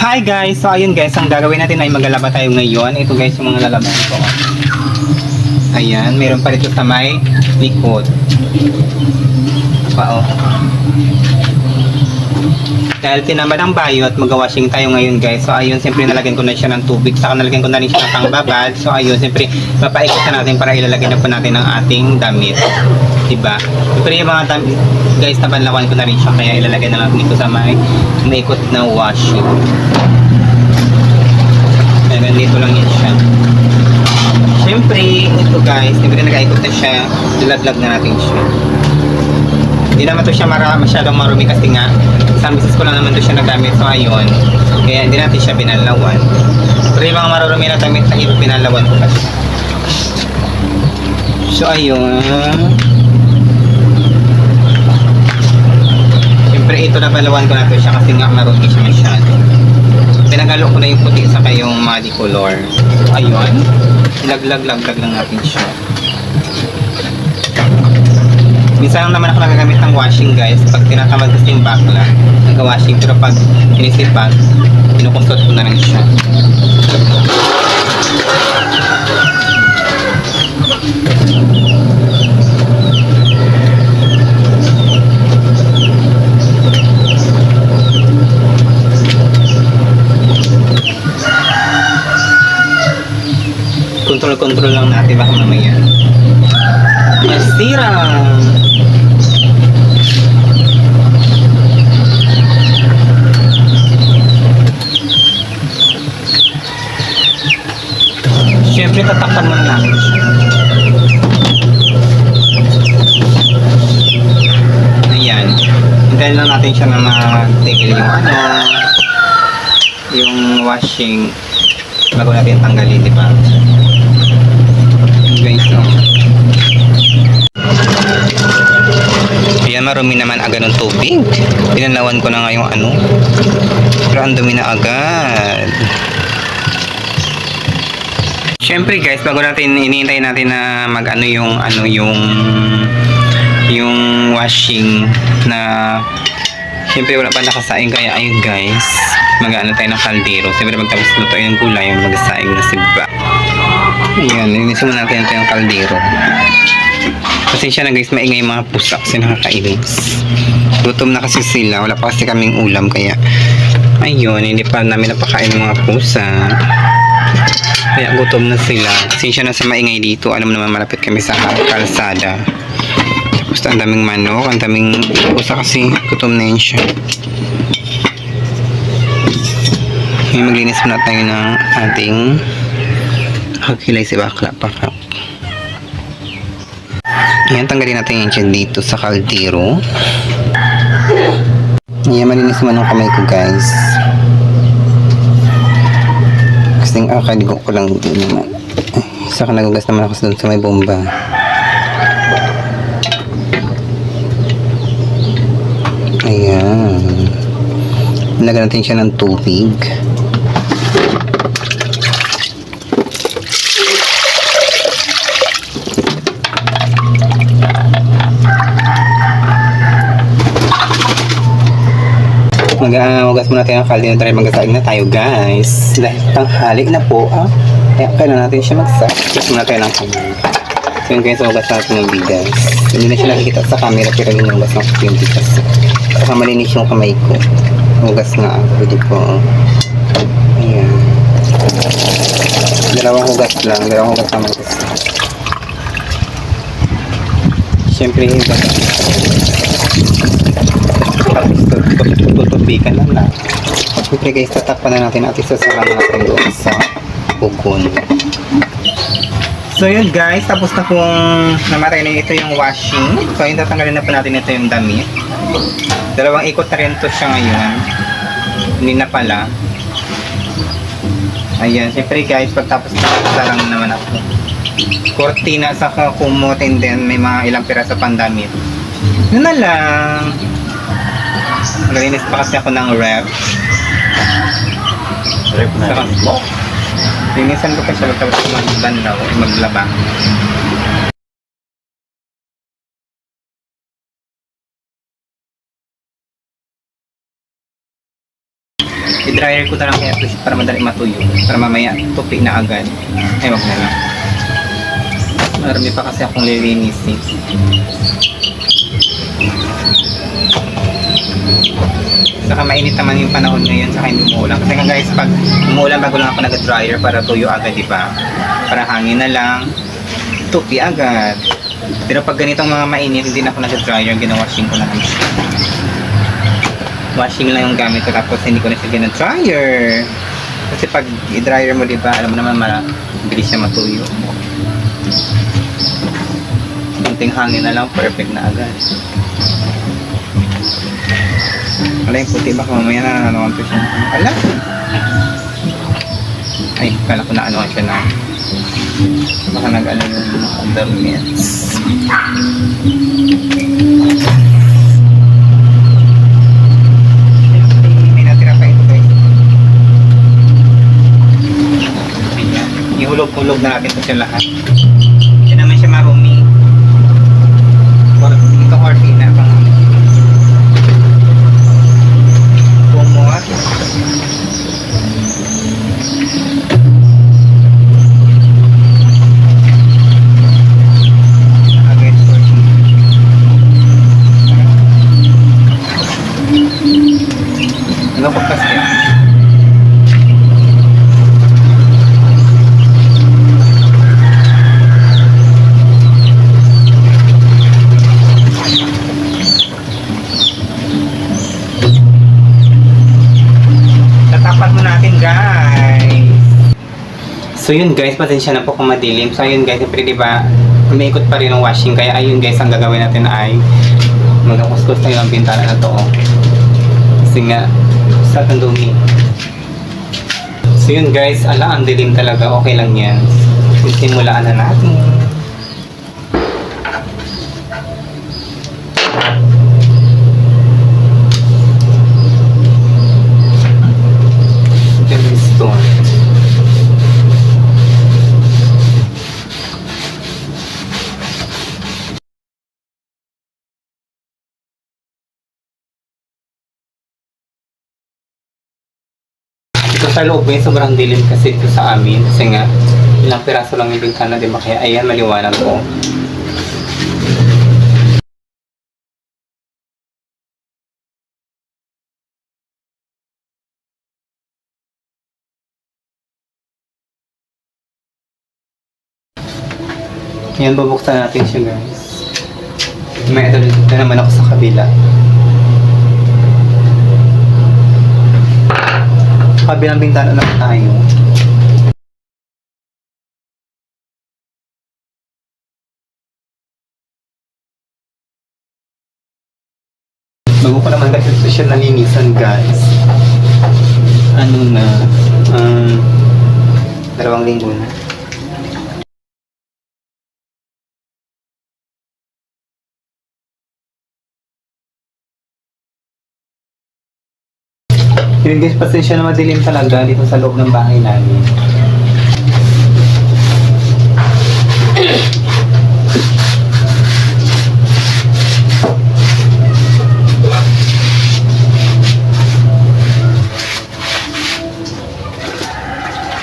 Hi guys! So ayun guys, ang gagawin natin ay maglalaba tayo ngayon. Ito guys yung mga lalaban ko. Ayan, meron pa rito sa may likod. Pa oh. Dahil tinamad ang bayot, mag-washing tayo ngayon guys. So ayun, siyempre nalagyan ko na siya ng tubig. Saka nalagyan ko na rin siya ng pangbabad. So ayun, siyempre papaikot na natin para ilalagay na po natin ang ating damit. Diba? Siyempre yung mga damit, guys, nabanlawan ko na rin siya. Kaya ilalagay na natin ito sa may maikot na washing. Kaya nandito lang yan siya. Siyempre, ito guys, siyempre nag-aikot na siya. Dilaglag na natin siya. Hindi naman to siya masyadong marumi kasi nga isang beses ko lang naman to siya nagamit, so ayun, kaya hindi natin siya pinalawan. Pero yung mga marurumi na damit na iba pinalawan ko pa siya. So ayun, siyempre ito napalawan ko na to siya kasi nga marumi siya masyado. Pinagalo ko na yung puti sa kayong muddy color. So ayun, laglag lang natin siya. Minsan lang naman ako nagagamit ng washing guys pag tinatamad kasi yung bakla nag-washing, pero pag inisipan pinukusot ko na rin siya. Control lang natin baka mamaya masira. Siyempre tatakpan lang natin siya. Ayan, hintayin lang natin siya na mag-tigil yung washing bago natin tanggalin, diba? Guys, no? Ayan, marumi naman agad ng tubig. Pinanawan ko na nga yung pero ang dumi na agad. Siyempre guys, bago natin iniintay natin na yung washing na siyempre wala pa nakasaing, kaya ayun guys, tayo ng kaldero. Siyempre magtapos luto yung gulay, magsaing na siba. Ayan, linisin muna natin ito yung kaldero. Pasensya na guys, maingay yung mga pusa kasi nakakainis. Gutom na kasi sila, wala pa kasi kaming ulam, kaya ayun, hindi pa namin napakain ng mga pusa. Kaya gutom na sila. Pasensya na sa maingay dito. Alam mo naman, malapit kami sa kalsada. Tapos ang daming manok, ang daming pusa kasi gutom na yun siya. Ngayon maglinis muna tayo ng ating hagkilay si bakla pakak. Ngayon tanggalin natin yung tiyan dito sa kaldero. Ngayon malinis naman ang kamay ko guys. Kasing akaligo ko lang dito naman. Saka nagugas naman ako doon sa may bomba. Ayan. Nilagyan natin siya ng tubig. Mag-ugas muna tayo ng kaldero na tayo magsasaing na tayo guys. Dahil tanghali na po kaya kailan natin siya magsasaing. Muna tayo ng kamay. So yun guys, ugas natin ng bigas. Hindi na siya nakikita sa camera pero yun yung ugas ng yung bigas. Saka malinis yung kamay ko. Ugas nga ako dito. Ayan. Dalawang ugas naman kasi. Siyempre ugas. Tutubikan lang na. Siyempre guys, tatakpan na natin at isasara natin doon sa ugon. So yun guys, tapos na kung namatay na ito yung washing. So yun, tatanggalin na po natin ito yung damit. Dalawang ikot na rin ito siya ngayon. Hindi na pala. Ayan, siyempre guys, pagtapos na sarang naman ako. Kortina sa kumot, and then may mga ilang piraso pang damit. Yun na lang. Nalinis pa kasi ako ng ref. Ref na rin mo? Linisan ko pa siya tapos magbanlaw, maglaba. I-dryer ko na lang kaya ito para madali matuyo. Para mamaya tupi na agad. Ay, wag na lang. Marami pa kasi akong lilinisin. Saka mainit naman yung panahon ngayon, saka hindi umuulan. Kasi nga guys, pag umuulan bago lang ako nag-dryer para tuyo agad, di ba? Para hangin na lang, tupi agad. Pero pag ganitong mga mainit, hindi na ako nag-dryer, gina-washing ko na lang siya. Washing lang yung gamit ko, tapos hindi ko na siya gina-dryer. Kasi pag i-dryer mo, di ba, alam mo naman, mabilis siya matuyo. Kunting hangin na lang, perfect na agad. Wala yung puti, baka mamaya na nananuan ko siya. Wala. Ay, kala ko na anuan siya na. Baka nag-ano yung undermits. May natira pa ito guys. Ayan. Ihulog-hulog na natin ito siya lahat. Hindi naman siya marumi. Ito cortina pang kumot. Ano pa kasi? Tatapat mo natin guys. So yun guys, pasensya na po kung madilim. So ayun guys, siyempre diba, umiikot pa rin ang washing. Kaya ayun guys, ang gagawin natin ay magkakuskus tayo ng bintana na to. Kasi nga, sa dumi. So yun guys, ala, ang dilim talaga. Okay lang yan. Simulaan na natin. Sa loob eh, sobrang dilim kasi ito sa amin. Kasi nga, ilang piraso lang yung bintana, di ba? Kaya ayan, maliwanag ko. Ayan, bubuksan natin siya guys. May ito naman ako sa kabila. Kabilang bintana na tayo. Bago ko naman kasi ito siya nalinisan guys. Ano na, 2 linggo na. Yun guys, pasensya na madilim talaga dito sa loob ng bahay namin.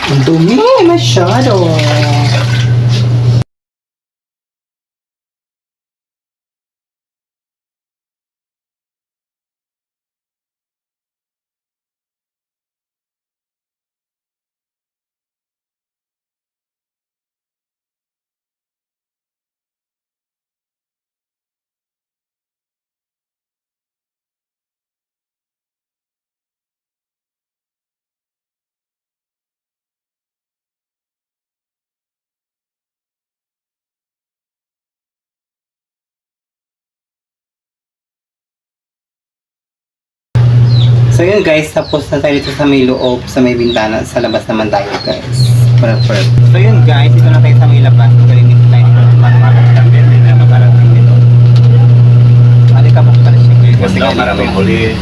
Ang dumi masyado. So yun guys, tapos na tayo dito sa may loob, sa may bintana, sa labas naman tayo guys. Perfect. So yun guys, dito na tayo sa may labas. Galing tayo dito para makakastambil din na makarating dito. Alikabok pa na siya guys. Kasi maraming huli.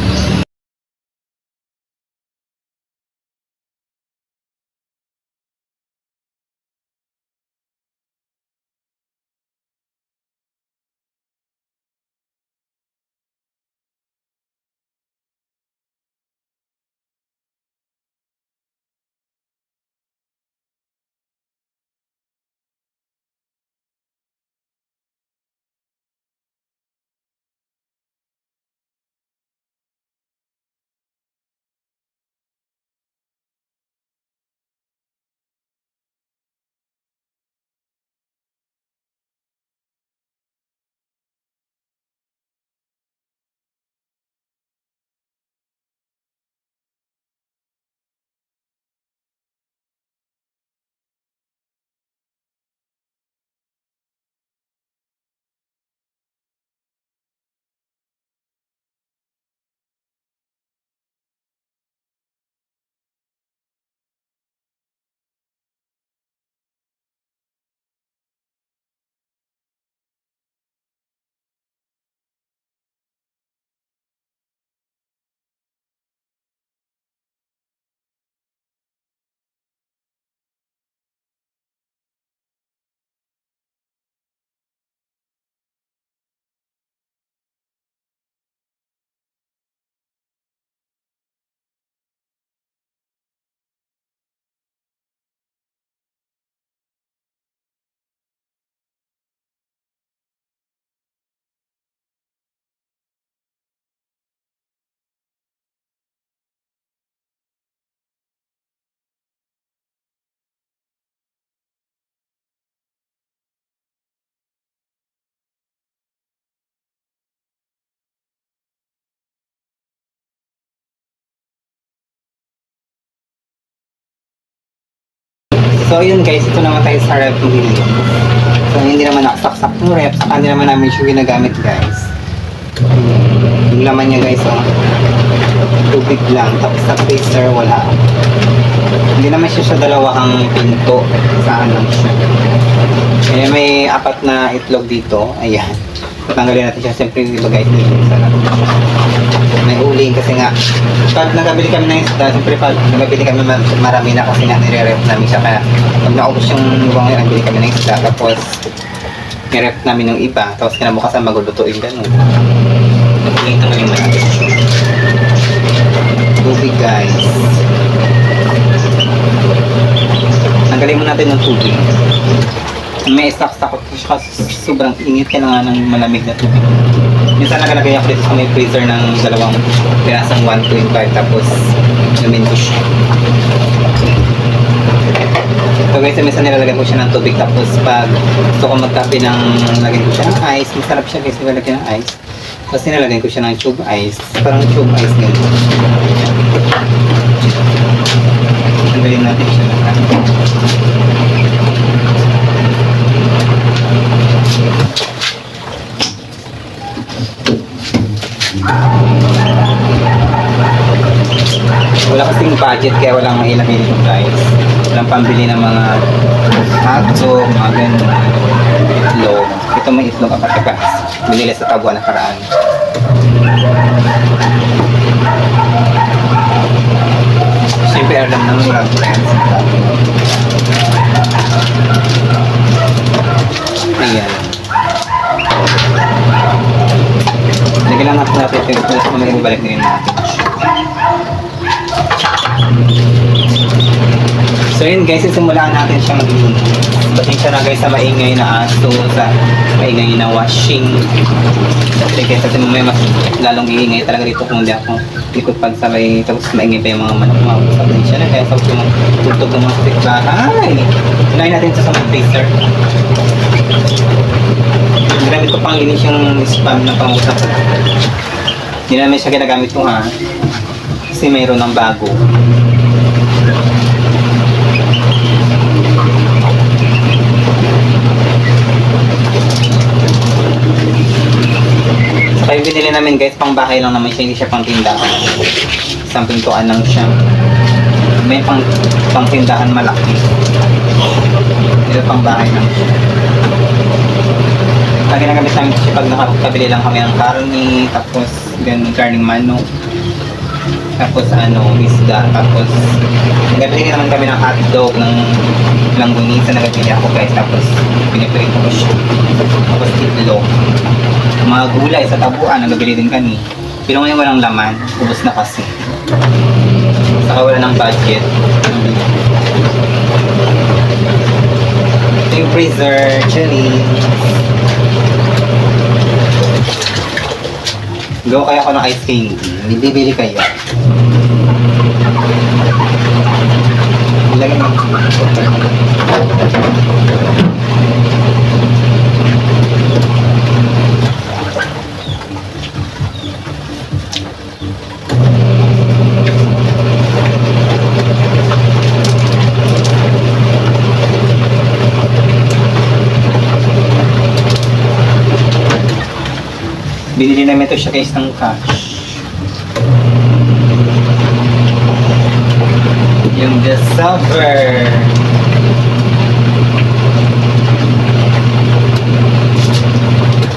So yun guys, ito naman tayo sa rep nili. So hindi naman nakasaksak ng rep, saka hindi naman namin siya ginagamit guys. Yung laman niya guys, oh, tubig lang, tapos sa freezer wala. Hindi naman siya dalawang pinto, saan lang siya. Kaya may 4 na itlog dito, ayan. Tanggalin natin siya, siyempre diba guys, may uling kasi nga pag nagabili kami ng isda, siyempre pag nagabili kami marami na kasi nga nire-rep namin siya, kaya pag naubos yung buwang yun, nagabili kami ng isda, tapos nire-rep namin yung iba, tapos kinabukasan magulutuin ganun. Nagpilitan kami natin siya. Tubig guys. Tanggalin mo natin ng tubig. May stock-stock kasi sobrang init, kailangan ng malamig na tubig. Minsan nakalagay ako dito sa may freezer ng 2 pirasong 1.5 tapos lumin ko siya. So guys, minsan nilalagay ko siya ng tubig tapos pag gusto ko magkape ng lagyan ko siya ng ice, masarap siya guys, nilalagyan ng ice. Tapos nilalagyan ko siya ng tube ice, parang tube ice ganun. Tanggalin natin siya ng wala kasing budget kaya walang mailagay dito guys. Walang pambili ng mga hotdog, mga ganun, itlog. Ito may itlog apat guys. Binili sa tabuan na paraan. Siyempre alam naman mga friends. Ayan. Lagyan lang natin ito tapos mamaya ibalik na rin natin. So yun guys, simulaan natin siya mag-iingay. Pasensya na guys sa maingay na aso, sa maingay na washing. Kasi mamaya mas lalong iingay talaga dito kung hindi ako ikot pagsabay, tapos maingay pa yung mga manok. Pasensya na kaya sa yung tutog ng mga bahay. Unahin natin ito sa mga freezer. Ginamit ko pang linis yung spam na pangusap. Hindi namin siya ginagamit ko ha. Kasi mayroon ng bago. Saka yung binili namin guys, pang bahay lang naman siya, hindi siya pang tindahan. Isang pintuan lang siya. May pang tindahan malaki. Ito pang bahay lang siya. Lagi nagamit namin siya pag nakabili lang kami ng karne, tapos ganun, karning manok. Tapos isda, tapos nagabili naman kami ng hotdog, ng langgunisa, nagabili ako guys, tapos piniprito ko siya. Tapos itlog. Mga gulay sa tabuan, nagabili din kami. Pero ngayon walang laman, ubos na kasi. Saka wala ng budget. Ito yung freezer, cherry. Gawa kaya ako ng ice candy. Bibili kayo. Ilagay mo. Binili namin ito siya guys ng cash. Yung discover.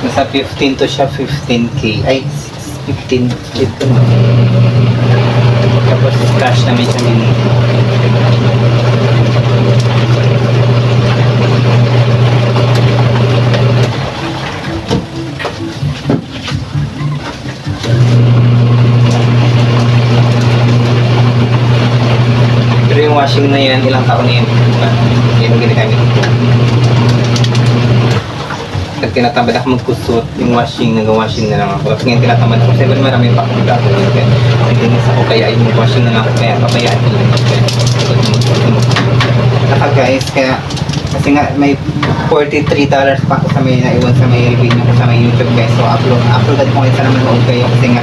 Nasa 15 to siya, 15k. Ay, 15 ito. Tapos cash namin siya mini. Pero yung washing na yan, ilang taon na yun. Yan ang ginagamit ko. Pag tinatamad ako magkusot, yung washing, nag-washing na lang ako. Tapos ngayon tinatamad ako. Kasi marami pa akong gato. Nagdinis ako kaya yung mag-washing na lang ako. Kaya papayaan ko lang. Naka guys, kaya Kasi nga, may $43 pa ako sa may naiwan sa may review ko sa may YouTube guys. So, uploadan ko ngayon sana manood kayo kasi nga,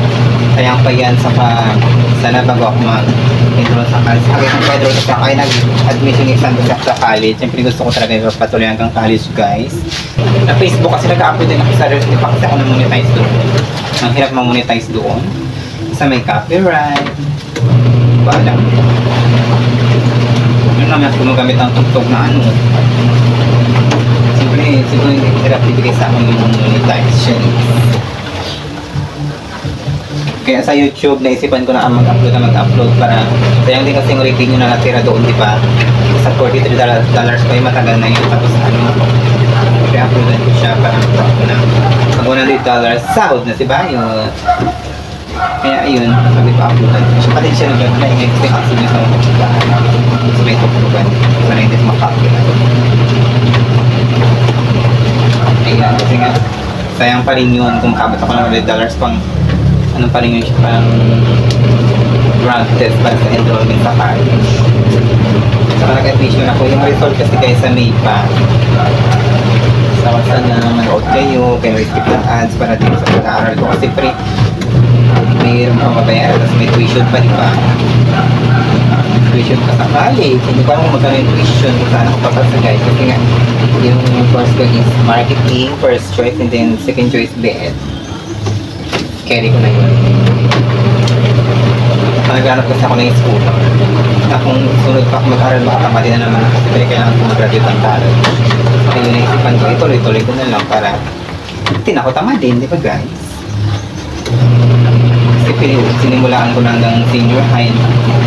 sayang pa yan sana bago ako mag-enroll sa college. Sabi kong Pedro, kasi ako ay nag-admission exam ko sa college. Siyempre gusto ko talaga yung patuloy hanggang college guys. Na Facebook kasi nag-upload din ako sa reels, hindi pa kasi ako na-monetize doon. Ang hirap ma-monetize doon. Sa may copyright. Balang. Yun naman ako gumagamit ng tugtog na ano. Siguro hindi hirap bibigay sa akin yung monetization. Kaya sa YouTube, naisipan ko na mag-upload para sayang din kasi yung revenue na natira doon, di ba? Sa $43 pa yung matagal na yun. Tapos kaya uploadan ko siya para mag $100 sahod na si Bayo. Kaya ayun, sabi ko uploadan ko siya. Pati siya nag-ingay kasi kasi niya sa may tugtugan. Sana hindi makapila. Ayan, kasi nga, sayang pa rin yun kung makabot ako ng $100 pang ano pa rin yun siya, parang grant test para sa enrollment sa college. Saka nag-admission ako. Yung result kasi guys sa May pa. Saka sana manood kayo, kayo skip ng ads para din sa pag-aaral ko. Kasi mayroon pang mabayaran, tapos may tuition pa, di ba? Tuition pa sa college. Hindi ko alam kung magkano yung tuition kung saan ako papasa guys. Kasi nga, yung course ko is marketing, first choice, and then second choice BEd. Carry ko na yun. Naghanap kasi ako ng school. Na kung sunod pa ako mag-aral, baka tamadi na naman ako. Kasi kailangan ko mag-graduate ng college. Kaya naisipan ko, ituloy-tuloy ko na lang para hindi na ako tamadin, di ba guys? Kasi sinimulaan ko na hanggang senior high.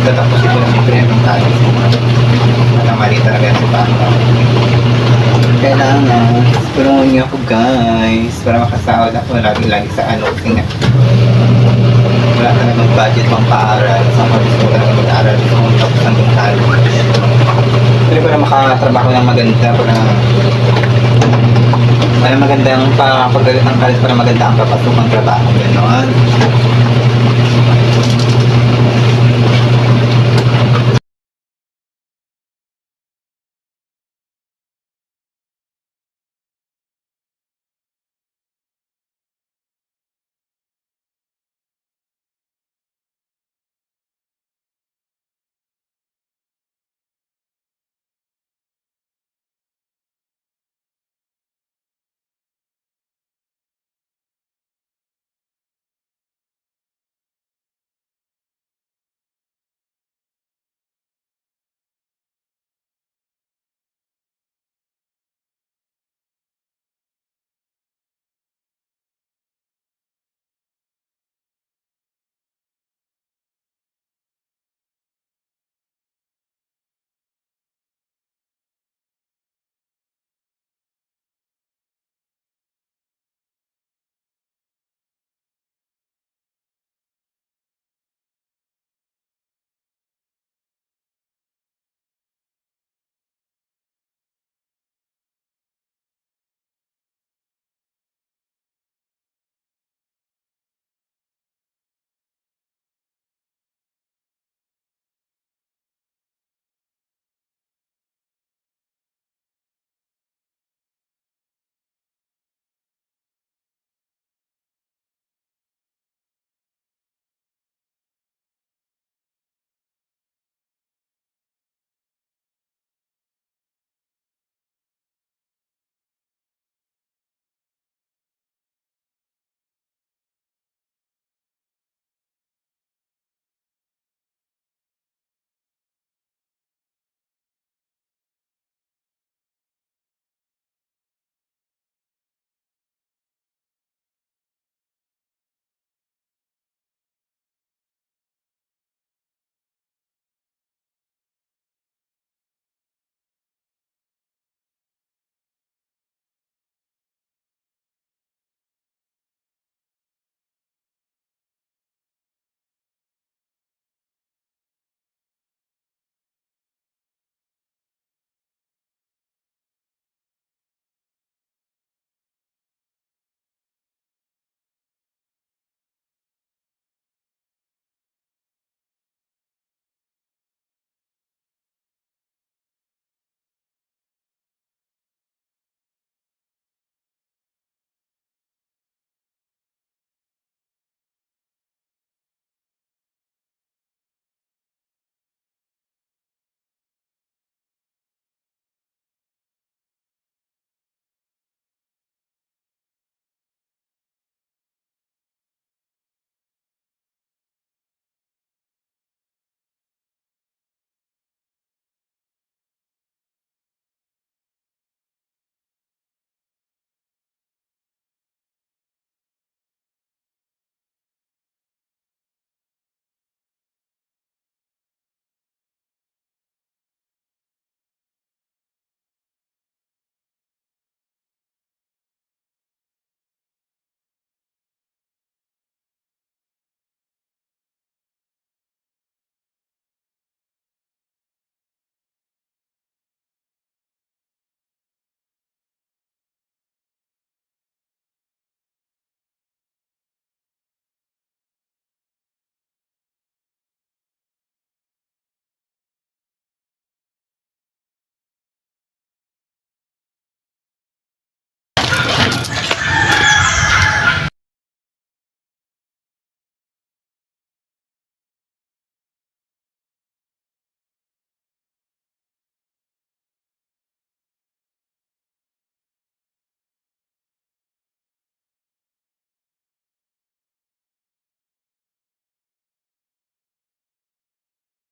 Tatapos ito na siyempre ng college. Tamadi talaga sa bata. Kailangan, tulungan niyo ako guys para makasahod ako lagi-lagi sa ano kasi nga wala talagang budget pang paaral sa mga gusto ko talaga mag-aaral kung tapos hanggang college pero para makatrabaho ng maganda para magandang pagdalit ng college para maganda ang papasok ng trabaho gano'n.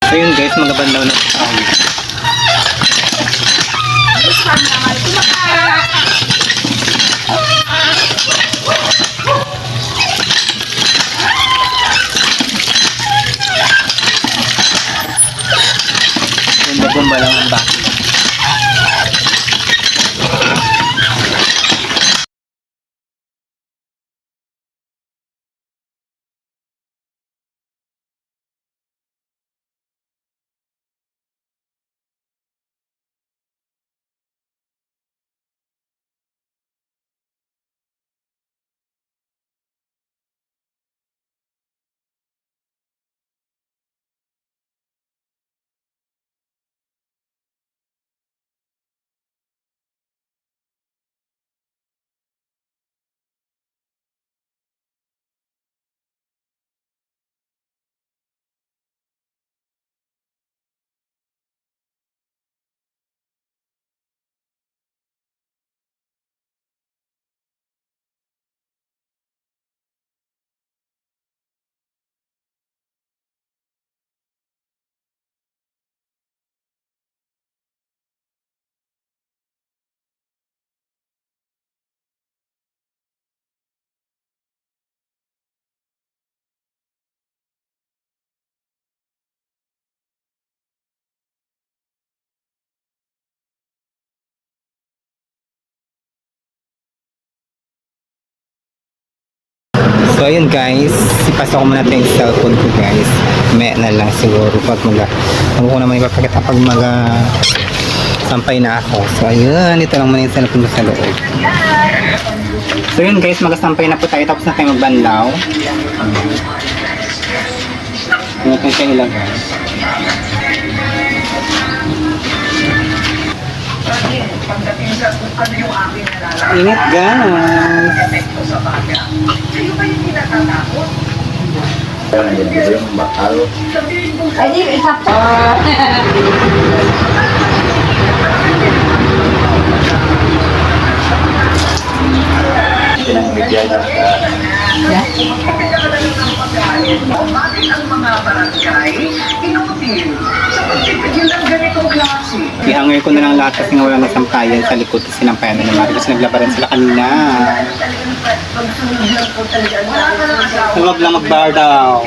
So yun guys, magabandaw na tayo. Bumba lang ang bakit. So ayun guys, ipasok ko muna ito yung cellphone ko guys. May na lang siguro pag ako ko naman ipapakita pag sampay na ako. So ayun, ito lang muna yung cellphone ko sa loob. So yun guys, magasampay na po tayo tapos na tayo magbanlaw. Ano tayo siya ilagay? Init guys! Ay, isa pa. Ihangay ko na lang lahat kasi nga wala na sampayan sa likod kasi sinampayan na naman kasi naglabaran sila kanina. Huwag lang mag-bar daw.